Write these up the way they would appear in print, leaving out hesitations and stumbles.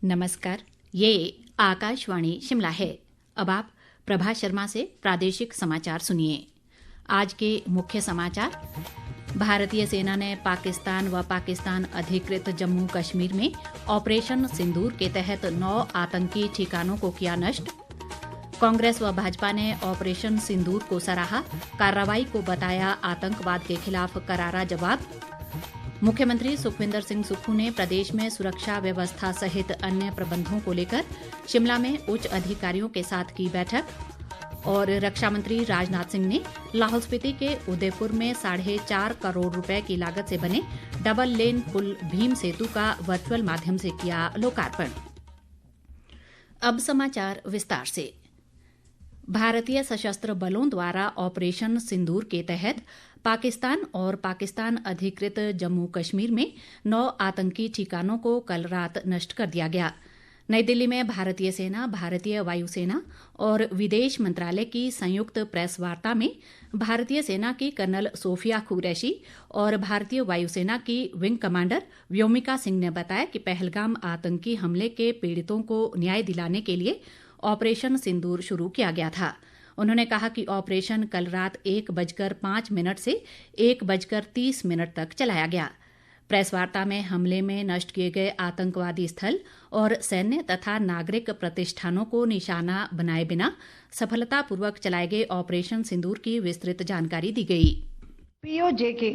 नमस्कार, ये आकाशवाणी शिमला है। अब आप प्रभा शर्मा से प्रादेशिक समाचार सुनिए। आज के मुख्य समाचार। भारतीय सेना ने पाकिस्तान व पाकिस्तान अधिकृत जम्मू कश्मीर में ऑपरेशन सिंदूर के तहत 9 आतंकी ठिकानों को किया नष्ट। कांग्रेस व भाजपा ने ऑपरेशन सिंदूर को सराहा, कार्रवाई को बताया आतंकवाद के खिलाफ करारा जवाब। मुख्यमंत्री सुखविंदर सिंह सुक्खू ने प्रदेश में सुरक्षा व्यवस्था सहित अन्य प्रबंधों को लेकर शिमला में उच्च अधिकारियों के साथ की बैठक। और रक्षा मंत्री राजनाथ सिंह ने लाहौल स्पीति के उदयपुर में 4.5 करोड़ रुपए की लागत से बने डबल लेन पुल भीम सेतु का वर्चुअल माध्यम से किया लोकार्पण। अब समाचार विस्तार से। भारतीय सशस्त्र बलों द्वारा ऑपरेशन सिंदूर के तहत पाकिस्तान और पाकिस्तान अधिकृत जम्मू कश्मीर में 9 आतंकी ठिकानों को कल रात नष्ट कर दिया गया। नई दिल्ली में भारतीय सेना, भारतीय वायुसेना और विदेश मंत्रालय की संयुक्त प्रेस वार्ता में भारतीय सेना की कर्नल सोफिया कुरैशी और भारतीय वायुसेना की विंग कमांडर व्योमिका सिंह ने बताया कि पहलगाम आतंकी हमले के पीड़ितों को न्याय दिलाने के लिए ऑपरेशन सिंदूर शुरू किया गया था। उन्होंने कहा कि ऑपरेशन कल रात 1:05 से 1:30 तक चलाया गया। प्रेस वार्ता में हमले में नष्ट किए गए आतंकवादी स्थल और सैन्य तथा नागरिक प्रतिष्ठानों को निशाना बनाए बिना सफलतापूर्वक चलाए गए ऑपरेशन सिंदूर की विस्तृत जानकारी दी गई। पीओजेके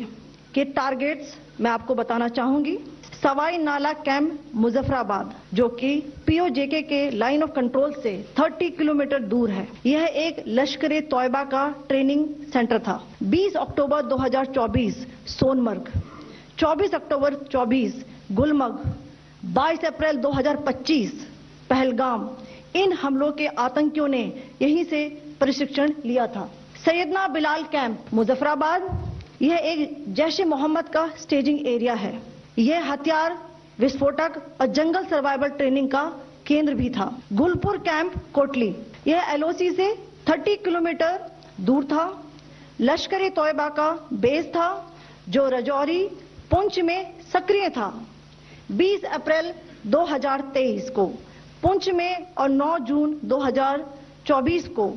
के टारगेट्स मैं आपको बताना चाहूंगी। सवाई नाला कैंप मुजफ्फराबाद, जो कि पीओजेके के लाइन ऑफ कंट्रोल से 30 किलोमीटर दूर है। यह एक लश्कर ए तौयबा का ट्रेनिंग सेंटर था। 20 अक्टूबर 2024 सोनमर्ग, 24 अक्टूबर 24 गुलमर्ग, 22 अप्रैल 2025 पहलगाम, इन हमलों के आतंकियों ने यहीं से प्रशिक्षण लिया था। सैयदना बिलाल कैंप मुजफ्फराबाद, यह एक जैश मोहम्मद का स्टेजिंग एरिया है। यह हथियार, विस्फोटक और जंगल सर्वाइवल ट्रेनिंग का केंद्र भी था। गुलपुर कैंप कोटली, यह एलओसी से 30 किलोमीटर दूर था। लश्कर ए तौयबा का बेस था जो रजौरी, पुंछ में सक्रिय था। 20 अप्रैल 2023 को पुंछ में और 9 जून 2024 को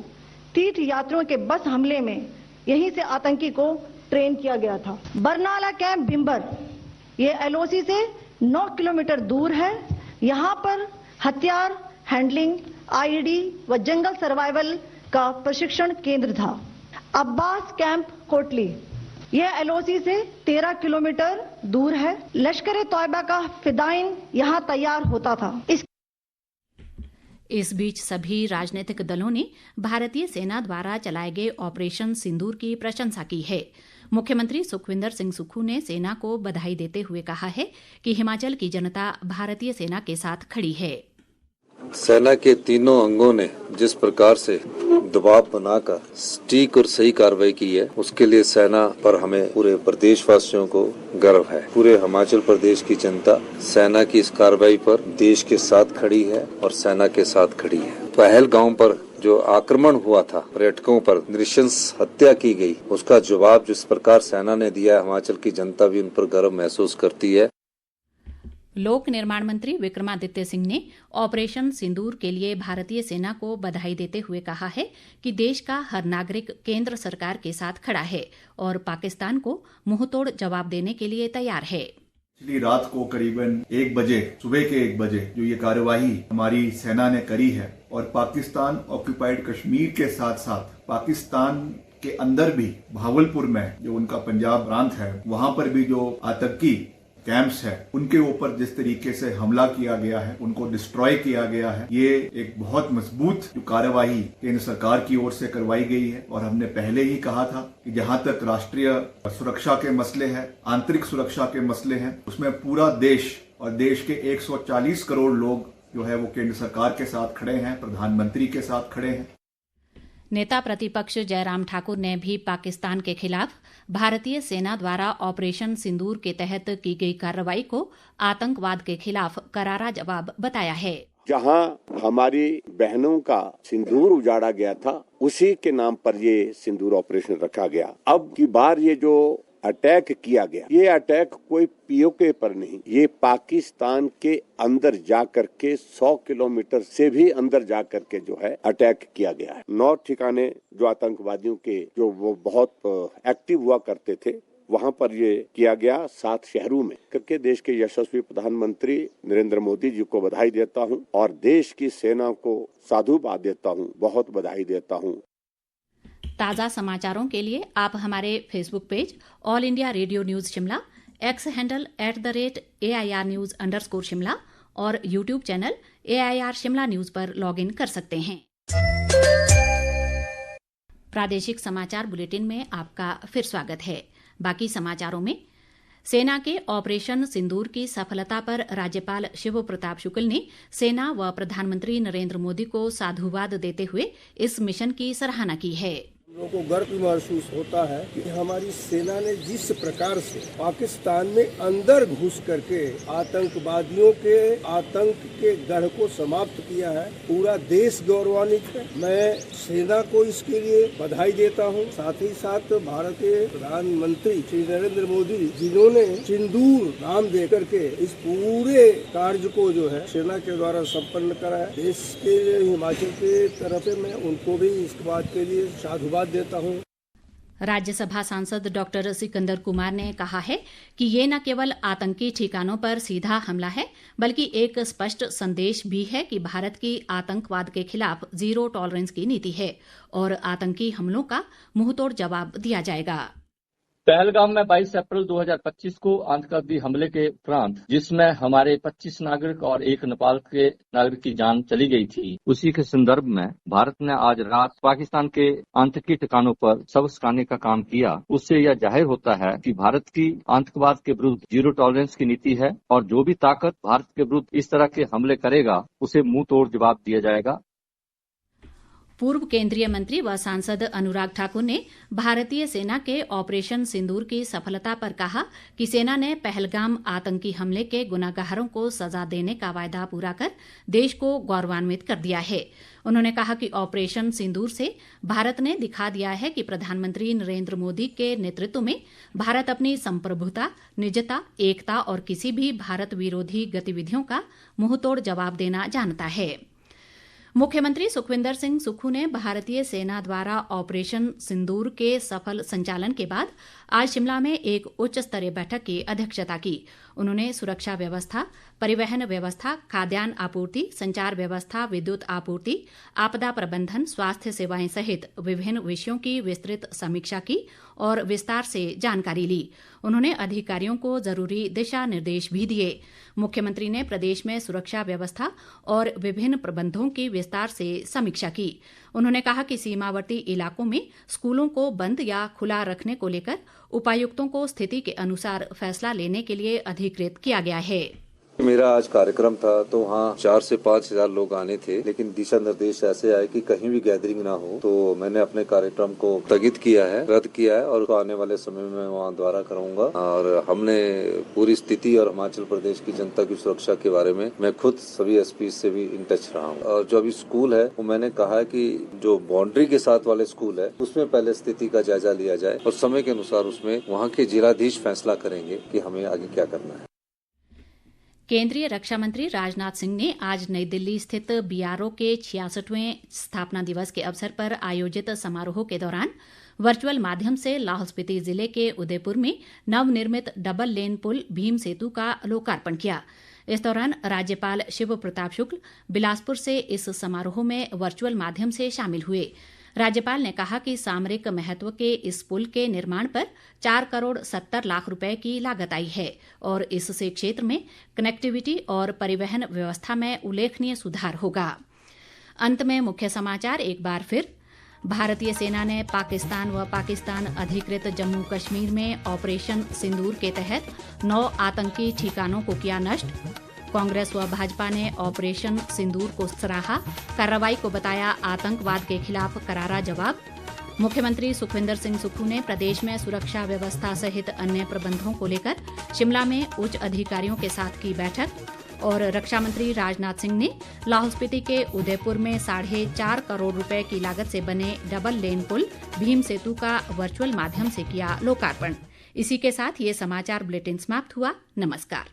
तीर्थ यात्रियों के बस हमले में यहीं से आतंकी को ट्रेन किया गया था। बरनाला कैंप भिम्बर, यह एलओसी से 9 किलोमीटर दूर है। यहां पर हथियार हैंडलिंग, आईईडी व जंगल सर्वाइवल का प्रशिक्षण केंद्र था। अब्बास कैंप कोटली, यह एलओसी से 13 किलोमीटर दूर है। लश्कर ए तौयबा का फिदाइन यहां तैयार होता था। इस बीच सभी राजनीतिक दलों ने भारतीय सेना द्वारा चलाए गए ऑपरेशन सिंदूर की प्रशंसा की है। मुख्यमंत्री सुखविंदर सिंह सुक्खू ने सेना को बधाई देते हुए कहा है कि हिमाचल की जनता भारतीय सेना के साथ खड़ी है। सेना के तीनों अंगों ने जिस प्रकार से दबाव बनाकर सटीक और सही कार्रवाई की है, उसके लिए सेना पर हमें पूरे प्रदेशवासियों को गर्व है। पूरे हिमाचल प्रदेश की जनता सेना की इस कार्रवाई पर देश के साथ खड़ी है और सेना के साथ खड़ी है। पहलगाम पर जो आक्रमण हुआ था, पर्यटकों पर नृशंस हत्या की गई, उसका जवाब जिस प्रकार सेना ने दिया, हिमाचल की जनता भी उन पर गर्व महसूस करती है। लोक निर्माण मंत्री विक्रमादित्य सिंह ने ऑपरेशन सिंदूर के लिए भारतीय सेना को बधाई देते हुए कहा है कि देश का हर नागरिक केंद्र सरकार के साथ खड़ा है और पाकिस्तान को मुंहतोड़ जवाब देने के लिए तैयार है। पिछली रात को करीबन 1 बजे, सुबह के 1 बजे जो ये कार्यवाही हमारी सेना ने करी है और पाकिस्तान ऑक्यूपाइड कश्मीर के साथ साथ पाकिस्तान के अंदर भी भावलपुर में जो उनका पंजाब प्रांत है, वहां पर भी जो आतंकी कैंप्स है, उनके ऊपर जिस तरीके से हमला किया गया है, उनको डिस्ट्रॉय किया गया है, ये एक बहुत मजबूत जो कार्यवाही केंद्र सरकार की ओर से करवाई गई है। और हमने पहले ही कहा था कि जहां तक राष्ट्रीय सुरक्षा के मसले हैं, आंतरिक सुरक्षा के मसले हैं, उसमें पूरा देश और देश के 140 करोड़ लोग जो है वो केंद्र सरकार के साथ खड़े हैं, प्रधानमंत्री के साथ खड़े हैं। नेता प्रतिपक्ष जयराम ठाकुर ने भी पाकिस्तान के खिलाफ भारतीय सेना द्वारा ऑपरेशन सिंदूर के तहत की गई कार्रवाई को आतंकवाद के खिलाफ करारा जवाब बताया है। जहां हमारी बहनों का सिंदूर उजाड़ा गया था, उसी के नाम पर ये सिंदूर ऑपरेशन रखा गया। अब की बार ये जो अटैक किया गया, ये अटैक कोई पीओके पर नहीं, ये पाकिस्तान के अंदर जाकर के 100 किलोमीटर से भी अंदर जाकर के जो है अटैक किया गया है। 9 ठिकाने जो आतंकवादियों के जो वो बहुत एक्टिव हुआ करते थे वहां पर ये किया गया 7 शहरों में करके। देश के यशस्वी प्रधानमंत्री नरेंद्र मोदी जी को बधाई देता हूं और देश की सेना को साधुवाद देता हूं, बहुत बधाई देता हूं। ताज़ा समाचारों के लिए आप हमारे Facebook page all India radio news Shimla, x handle @AIR News _ और YouTube channel AIR Shimla news पर लॉग इन कर सकते हैं। प्रादेशिक समाचार बुलेटिन में आपका फिर स्वागत है। बाकी समाचारों में सेना के ऑपरेशन सिंदूर की सफलता पर राज्यपाल शिव प्रताप शुक्ल ने सेना व प्रधानमंत्री नरेंद्र मोदी को साधुवाद देते हुए इस मिशन की सराहना की है। लोगों को गर्व महसूस होता है कि हमारी सेना ने जिस प्रकार से पाकिस्तान में अंदर घुस करके आतंकवादियों के आतंक के गढ़ को समाप्त किया है, पूरा देश गौरवान्वित है। मैं सेना को इसके लिए बधाई देता हूं। साथ ही साथ भारत के प्रधानमंत्री श्री नरेंद्र मोदी जिन्होंने सिंदूर नाम दे करके इस पूरे कार्य को जो है सेना के द्वारा संपन्न करा है, देश के हिमाचल के तरफ से मैं उनको भी इस बात के लिए साधुवाद देता हूं। राज्यसभा सांसद डॉक्टर सिकंदर कुमार ने कहा है कि ये न केवल आतंकी ठिकानों पर सीधा हमला है, बल्कि एक स्पष्ट संदेश भी है कि भारत की आतंकवाद के खिलाफ जीरो टॉलरेंस की नीति है और आतंकी हमलों का मुंहतोड़ जवाब दिया जाएगा। पहलगाम में 22 अप्रैल 2025 को आतंकवादी हमले के उपरांत जिसमें हमारे 25 नागरिक और 1 नेपाल के नागरिक की जान चली गई थी, उसी के संदर्भ में भारत ने आज रात पाकिस्तान के आतंकी ठिकानों पर सबक सिखाने का काम किया। उससे यह जाहिर होता है कि भारत की आतंकवाद के विरुद्ध जीरो टॉलरेंस की नीति है और जो भी ताकत भारत के विरुद्ध इस तरह के हमले करेगा उसे मुंह तोड़ जवाब दिया जाएगा। पूर्व केंद्रीय मंत्री व सांसद अनुराग ठाकुर ने भारतीय सेना के ऑपरेशन सिंदूर की सफलता पर कहा कि सेना ने पहलगाम आतंकी हमले के गुनाहगारों को सजा देने का वायदा पूरा कर देश को गौरवान्वित कर दिया है। उन्होंने कहा कि ऑपरेशन सिंदूर से भारत ने दिखा दिया है कि प्रधानमंत्री नरेंद्र मोदी के नेतृत्व में भारत अपनी संप्रभुता, निजता, एकता और किसी भी भारत विरोधी गतिविधियों का मुंहतोड़ जवाब देना जानता है। मुख्यमंत्री सुखविंदर सिंह सुक्खू ने भारतीय सेना द्वारा ऑपरेशन सिंदूर के सफल संचालन के बाद आज शिमला में एक उच्च स्तरीय बैठक की अध्यक्षता की। उन्होंने सुरक्षा व्यवस्था, परिवहन व्यवस्था, खाद्यान्न आपूर्ति, संचार व्यवस्था, विद्युत आपूर्ति, आपदा प्रबंधन, स्वास्थ्य सेवाएं सहित विभिन्न विषयों की विस्तृत समीक्षा की और विस्तार से जानकारी ली। उन्होंने अधिकारियों को जरूरी दिशा निर्देश भी दिए। मुख्यमंत्री ने प्रदेश में सुरक्षा व्यवस्था और विभिन्न प्रबंधों की विस्तार से समीक्षा की। उन्होंने कहा कि सीमावर्ती इलाकों में स्कूलों को बंद या खुला रखने को लेकर उपायुक्तों को स्थिति के अनुसार फैसला लेने के लिए अधिकृत किया गया है। मेरा आज कार्यक्रम था तो वहाँ 4 से 5 हजार लोग आने थे, लेकिन दिशा निर्देश ऐसे आए कि कहीं भी गैदरिंग ना हो, तो मैंने अपने कार्यक्रम को स्थगित किया है, रद्द किया है और आने वाले समय में वहाँ दोबारा करूंगा। और हमने पूरी स्थिति और हिमाचल प्रदेश की जनता की सुरक्षा के बारे में मैं खुद सभी एसपी से भी इन टच रहा हूँ। और जो अभी स्कूल है वो मैंने कहा है कि जो बाउंड्री के साथ वाले स्कूल है उसमें पहले स्थिति का जायजा लिया जाए और समय के अनुसार उसमें वहाँ के जिलाधीश फैसला करेंगे कि हमें आगे क्या करना है। केंद्रीय रक्षा मंत्री राजनाथ सिंह ने आज नई दिल्ली स्थित बीआरओ के 66वें स्थापना दिवस के अवसर पर आयोजित समारोह के दौरान वर्चुअल माध्यम से लाहौल स्पीति जिले के उदयपुर में नवनिर्मित डबल लेन पुल भीम सेतु का लोकार्पण किया। इस दौरान राज्यपाल शिव प्रताप शुक्ल बिलासपुर से इस समारोह में वर्चुअल माध्यम से शामिल हुए। राज्यपाल ने कहा कि सामरिक महत्व के इस पुल के निर्माण पर 4 करोड़ 70 लाख रुपए की लागत आई है और इससे क्षेत्र में कनेक्टिविटी और परिवहन व्यवस्था में उल्लेखनीय सुधार होगा। अंत में मुख्य समाचार एक बार फिर। भारतीय सेना ने पाकिस्तान व पाकिस्तान अधिकृत जम्मू कश्मीर में ऑपरेशन सिंदूर के तहत 9 आतंकी ठिकानों को किया नष्ट। कांग्रेस व भाजपा ने ऑपरेशन सिंदूर को सराहा, कार्रवाई को बताया आतंकवाद के खिलाफ करारा जवाब। मुख्यमंत्री सुखविंदर सिंह सुक्खू ने प्रदेश में सुरक्षा व्यवस्था सहित अन्य प्रबंधों को लेकर शिमला में उच्च अधिकारियों के साथ की बैठक। और रक्षा मंत्री राजनाथ सिंह ने लाहौल स्पीति के उदयपुर में 4.5 करोड़ रुपए की लागत से बने डबल लेन पुल भीम सेतु का वर्चुअल माध्यम से किया लोकार्पण। इसी के साथ ये समाचार बुलेटिन समाप्त हुआ। नमस्कार।